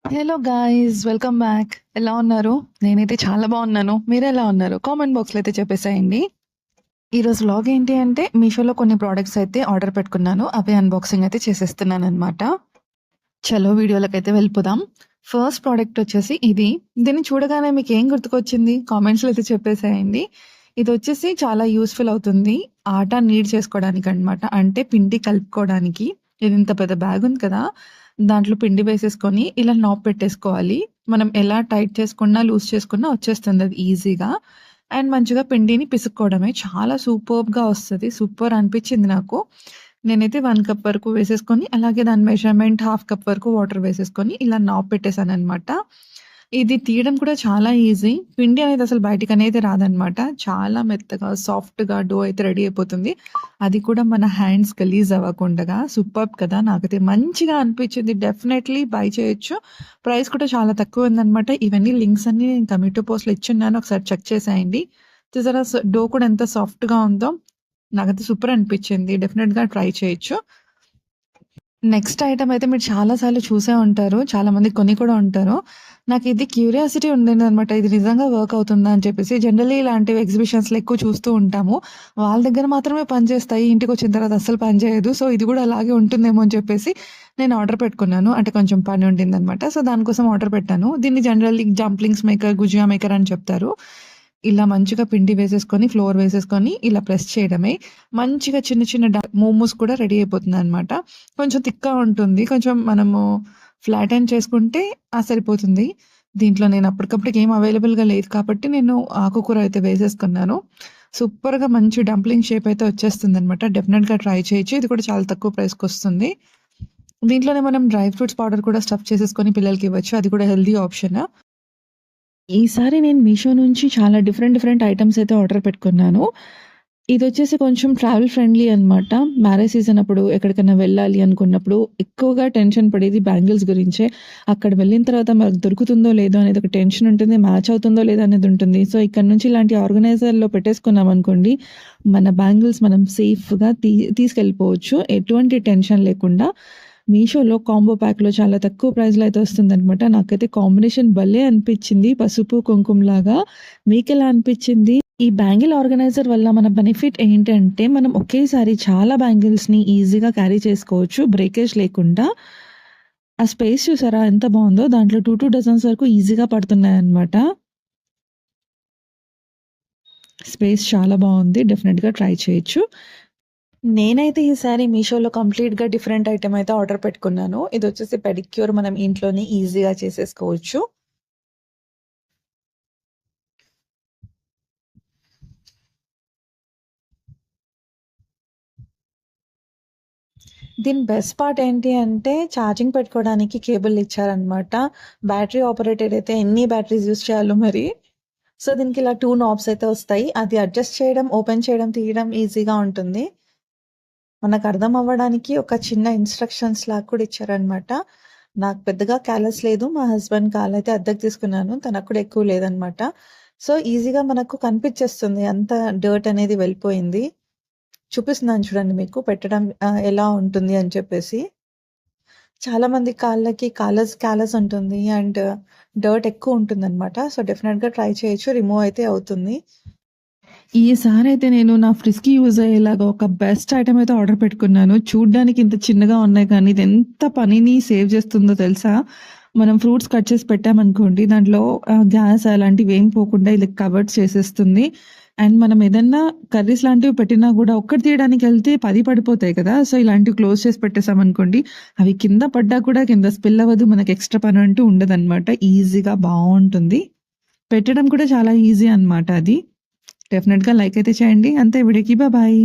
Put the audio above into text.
Hello guys, welcome back. ఎలా ఉన్నారు? నేనైతే చాలా బాగున్నాను. మీరు ఎలా ఉన్నారు? కామెంట్ బాక్స్లో అయితే చెప్పేసేయండి. ఈరోజు వ్లాగ్ ఏంటి అంటే మీషోలో కొన్ని ప్రోడక్ట్స్ అయితే ఆర్డర్ పెట్టుకున్నాను. అవి అన్బాక్సింగ్ అయితే చేసేస్తున్నాను అనమాట. చలో వీడియోలకైతే వెళ్ళిపోదాం. ఫస్ట్ ప్రోడక్ట్ వచ్చేసి ఇది. దీన్ని చూడగానే మీకు ఏం గుర్తుకొచ్చింది? కామెంట్స్లో అయితే చెప్పేసేయండి. ఇది వచ్చేసి చాలా యూస్ఫుల్ అవుతుంది ఆట నీడ్ చేసుకోవడానికి అనమాట. అంటే పిండి కలుపుకోవడానికి. ఇది ఇంత పెద్ద బ్యాగ్ ఉంది కదా, దాంట్లో పిండి వేసేసుకొని ఇలా నాప్ పెట్టేసుకోవాలి. మనం ఎలా టైట్ చేసుకున్నా లూజ్ చేసుకున్నా వచ్చేస్తుంది అది ఈజీగా. అండ్ మంచిగా పిండిని పిసుక్కోవడమే. చాలా సూపర్బ్గా వస్తుంది. సూపర్ అనిపించింది నాకు. నేనైతే 1 కప్ వరకు వేసేసుకొని, అలాగే దాని మెజర్మెంట్ 1/2 కప్ వరకు వాటర్ వేసేసుకొని ఇలా నాప్ పెట్టేసాను అనమాట. ఇది తీయడం కూడా చాలా ఈజీ. పిండి అనేది అసలు బయటికనేది రాదనమాట. చాలా మెత్తగా, సాఫ్ట్‌గా డో అయితే రెడీ అయిపోతుంది. అది కూడా మన హ్యాండ్స్ గలీజ్ అవ్వకుండగా. సూపర్బ్ కదా! నాకైతే మంచిగా అనిపించింది. డెఫినెట్‌లీ బై చేయొచ్చు. ప్రైస్ కూడా చాలా తక్కువ ఉందనమాట. ఇవన్నీ లింక్స్ అన్నీ నేను కమ్యూనిటీ పోస్ట్‌లో ఇచ్చున్నాను. ఒకసారి చెక్ చేసేయండి. చూసారా డో కూడా ఎంత సాఫ్ట్‌గా ఉందో. నాకైతే సూపర్ అనిపించింది. డెఫినెట్‌గా ట్రై చేయొచ్చు. నెక్స్ట్ ఐటెమ్ అయితే మీరు చాలా సార్లు చూసే ఉంటారు. చాలామంది కొని కూడా ఉంటారు. నాకిది క్యూరియాసిటీ ఉండిందనమాట. ఇది నిజంగా వర్క్ అవుతుందా అని చెప్పేసి. జనరల్లీ ఇలాంటివి ఎగ్జిబిషన్స్‌లో ఎక్కువ చూస్తూ ఉంటాము. వాళ్ళ దగ్గర మాత్రమే పనిచేస్తాయి. ఇంటికొచ్చిన తర్వాత అస్సలు పనిచేయదు. సో, ఇది కూడా అలాగే ఉంటుందేమో అని చెప్పేసి నేను ఆర్డర్ పెట్టుకున్నాను. అంటే కొంచెం పని ఉండిందనమాట. సో, దానికోసం ఆర్డర్ పెట్టాను. దీన్ని generally dumplings maker, gujiya maker అని చెప్తారు. ఇలా మంచిగా పిండి వేసేసుకొని, ఫ్లోర్ వేసేసుకొని ఇలా ప్రెస్ చేయడమే. మంచిగా చిన్న చిన్న మోమోస్ కూడా రెడీ అయిపోతుందనమాట. కొంచెం థిక్‌గా ఉంటుంది. కొంచెం మనము ఫ్లాటెన్ చేసుకుంటే సరిపోతుంది. దీంట్లో నేను అప్పటికప్పటికి ఏం అవైలబుల్‌గా లేదు కాబట్టి నేను ఆకుకూర అయితే వేసేసుకున్నాను. సూపర్‌గా మంచి డంప్లింగ్ షేప్ అయితే వచ్చేస్తుందనమాట. డెఫినిట్‌గా ట్రై చేయొచ్చు. ఇది కూడా చాలా తక్కువ ప్రైస్‌కొస్తుంది. దీంట్లోనే మనం డ్రై ఫ్రూట్స్ పౌడర్ కూడా స్టఫ్ చేసేసుకొని పిల్లలకి ఇవ్వచ్చు. అది కూడా హెల్తీ ఆప్షన్. ఈసారి నేను మీషో నుంచి చాలా డిఫరెంట్ ఐటెమ్స్ అయితే ఆర్డర్ పెట్టుకున్నాను. ఇదొచ్చేసి కొంచెం ట్రావెల్ ఫ్రెండ్లీ అనమాట. మ్యారేజ్ సీజన్ అప్పుడు ఎక్కడికైనా వెళ్ళాలి అనుకున్నప్పుడు ఎక్కువగా టెన్షన్ పడేది బ్యాంగిల్స్ గురించే. అక్కడ వెళ్ళిన తర్వాత మనకు దొరుకుతుందో లేదో అనేది ఒక టెన్షన్ ఉంటుంది. మ్యాచ్ అవుతుందో లేదో అనేది ఉంటుంది. సో, ఇక్కడ నుంచి ఇలాంటి ఆర్గనైజర్‌లో పెట్టేసుకున్నామనుకోండి, మన బ్యాంగిల్స్ మనం సేఫ్‌గా తీసుకెళ్ళిపోవచ్చు. ఎటువంటి టెన్షన్ లేకుండా. మీషోలో కాంబో ప్యాక్‌లో చాలా తక్కువ ప్రైస్‌లో అయితే వస్తుందనమాట. నాకైతే కాంబినేషన్ భలే అనిపించింది. పసుపు, కుంకుమలాగా. మీకెలా అనిపించింది? ఈ బ్యాంగిల్ ఆర్గనైజర్ వల్ల మన బెనిఫిట్ ఏంటంటే, మనం ఒకేసారి చాలా బ్యాంగిల్స్‌ని ఈజీగా క్యారీ చేసుకోవచ్చు. బ్రేకేజ్ లేకుండా. ఆ స్పేస్ చూసారా ఎంత బావుందో? దాంట్లో 2 డజన్స్ వరకు ఈజీగా పడుతున్నాయన్నమాట. స్పేస్ చాలా బావుంది. డెఫినిట్‌గా ట్రై చేయొచ్చు. నేనైతే ఈసారి మీషోలో కంప్లీట్‌గా డిఫరెంట్ ఐటెమ్ అయితే ఆర్డర్ పెట్టుకున్నాను. ఇదొచ్చేసి పెడిక్యూర్ మనం ఇంట్లోనే ఈజీగా చేసేసుకోవచ్చు. దీని బెస్ట్ పార్ట్ ఏంటి అంటే ఛార్జింగ్ పెట్టుకోవడానికి కేబుల్ ఇచ్చారనమాట. బ్యాటరీ ఆపరేటెడ్ అయితే ఎన్ని బ్యాటరీస్ యూజ్ చేయాలో మరి. సో, దీనికి ఇలా 2 నాబ్స్ అయితే వస్తాయి. అది అడ్జస్ట్ చేయడం, ఓపెన్ చేయడం, తీయడం ఈజీగా ఉంటుంది. మనకు అర్థం అవ్వడానికి ఒక చిన్న ఇన్‌స్ట్రక్షన్స్ లాగా కూడా ఇచ్చారనమాట. నాకు పెద్దగా క్యాలస్ లేదు. మా హస్బెండ్ కాలయితే అద్దెకు తీసుకున్నాను. తనకు కూడా ఎక్కువ లేదనమాట. సో, ఈజీగా మనకు కనిపిచ్చేస్తుంది. అంత డర్ట్ అనేది వెళ్ళిపోయింది. చూపిస్తున్నాను చూడండి మీకు పెట్టడం ఎలా ఉంటుంది అని చెప్పేసి. చాలామంది కాళ్ళకి క్యాలస్ ఉంటుంది. అండ్ డర్ట్ ఎక్కువ ఉంటుందనమాట. సో, డెఫినిట్‌గా ట్రై చేయొచ్చు. రిమూవ్ అయితే అవుతుంది. ఈసారైతే నేను నా ఫ్రిజ్‌కి యూజ్ అయ్యేలాగా ఒక బెస్ట్ ఐటెమ్ అయితే ఆర్డర్ పెట్టుకున్నాను. చూడ్డానికి ఇంత చిన్నగా ఉన్నాయి కానీ ఇది ఎంత పనిని సేవ్ చేస్తుందో తెలుసా? మనం ఫ్రూట్స్ కట్ చేసి పెట్టామనుకోండి, దాంట్లో గ్యాస్ అలాంటివి ఏం పోకుండా ఇది కవర్స్ చేసేస్తుంది. అండ్ మనం ఏదన్నా కర్రీస్ లాంటివి పెట్టినా కూడా ఒక్కటి తీయడానికెళ్తే 10 పడిపోతాయి కదా! సో, ఇలాంటివి క్లోజ్ చేసి పెట్టేసామనుకోండి, అవి కింద పడ్డా కూడా కింద స్పిల్ అవ్వదు. మనకి ఎక్స్‌ట్రా పని అంటూ ఉండదనమాట. ఈజీగా బావుంటుంది. పెట్టడం కూడా చాలా ఈజీ అనమాట అది. డెఫినిట్‌గా లైక్ అయితే చేయండి. అంతే వీడియోకి బాయ్.